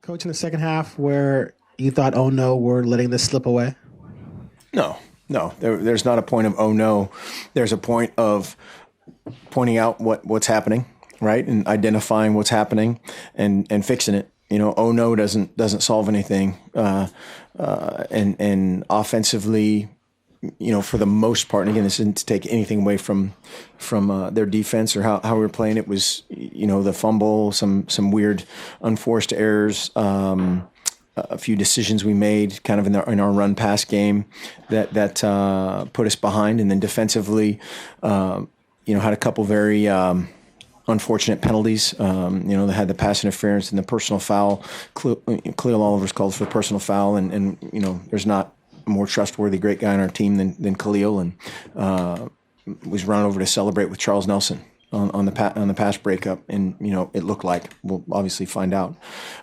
Coach, in the second half where you thought, oh no, we're letting this slip away? No, no. There's not a point of oh no. There's a point of pointing out what's happening, right, and identifying what's happening and fixing it. Oh no doesn't solve anything. And offensively, for the most part, and again, this isn't to take anything away from their defense or how we were playing. It was, the fumble, some weird unforced errors, a few decisions we made kind of in our run pass game that put us behind, and then defensively, had a couple very unfortunate penalties. They had the pass interference and the personal foul. Khalil Oliver's called for the personal foul, and there's not a more trustworthy great guy on our team than Khalil, and was run over to celebrate with Charles Nelson on the pass breakup, and it looked like, we'll obviously find out,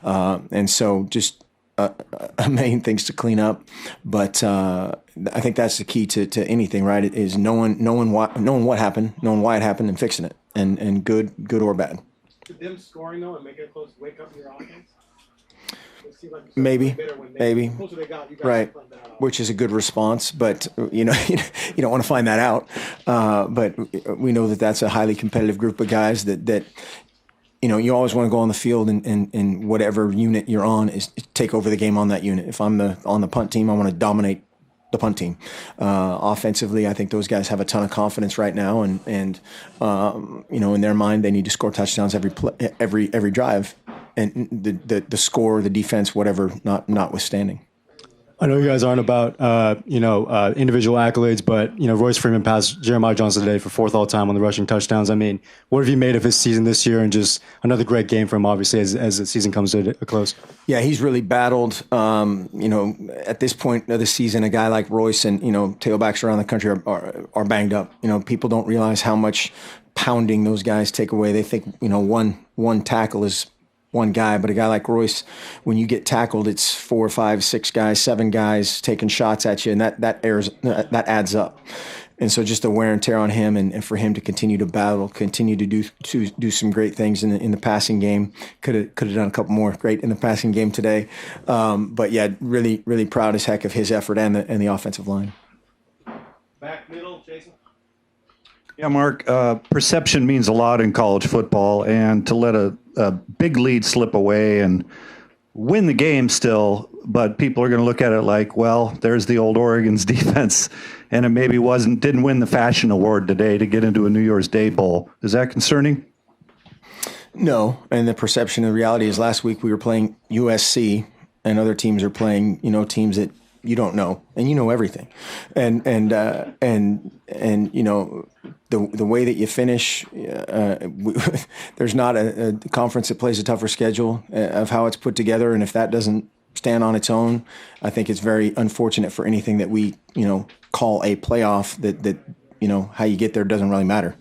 and so just a million things to clean up, but I think that's the key to anything, right? It is knowing what happened, knowing why it happened, and fixing it, and good or bad. Did them scoring though and making it close wake up your offense? Maybe, right, which which is a good response, but you don't want to find that out. But we know that that's a highly competitive group of guys that you always want to go on the field and whatever unit you're on is take over the game on that unit. If I'm on the punt team, I want to dominate the punt team. Offensively, I think those guys have a ton of confidence right now, and in their mind, they need to score touchdowns every drive, and the score, the defense, whatever, notwithstanding. I know you guys aren't about individual accolades, but Royce Freeman passed Jeremiah Johnson today for fourth all time on the rushing touchdowns. I mean, what have you made of his season this year, and just another great game for him, obviously, as the season comes to a close? Yeah, he's really battled. At this point of the season, a guy like Royce and tailbacks around the country are banged up. People don't realize how much pounding those guys take away. They think one tackle is one guy, but a guy like Royce, when you get tackled, it's 4, 5, 6 guys, 7 guys taking shots at you, and that adds up. And so just the wear and tear on him, and for him to continue to battle, continue to do some great things in the passing game. Could have done a couple more great in the passing game today. But yeah, really, really proud as heck of his effort and the offensive line. Back middle, Jason. Yeah, Mark, perception means a lot in college football, and to let a big lead slip away and win the game still, but people are going to look at it like, well, there's the old Oregon's defense, and it maybe didn't win the Fashion Award today to get into a New Year's Day bowl. Is that concerning? No, and the perception and the reality is last week we were playing USC, and other teams are playing, teams that you don't know, and you know everything, and the way that you finish, there's not a conference that plays a tougher schedule of how it's put together, and if that doesn't stand on its own, I think it's very unfortunate for anything that we call a playoff. That how you get there doesn't really matter.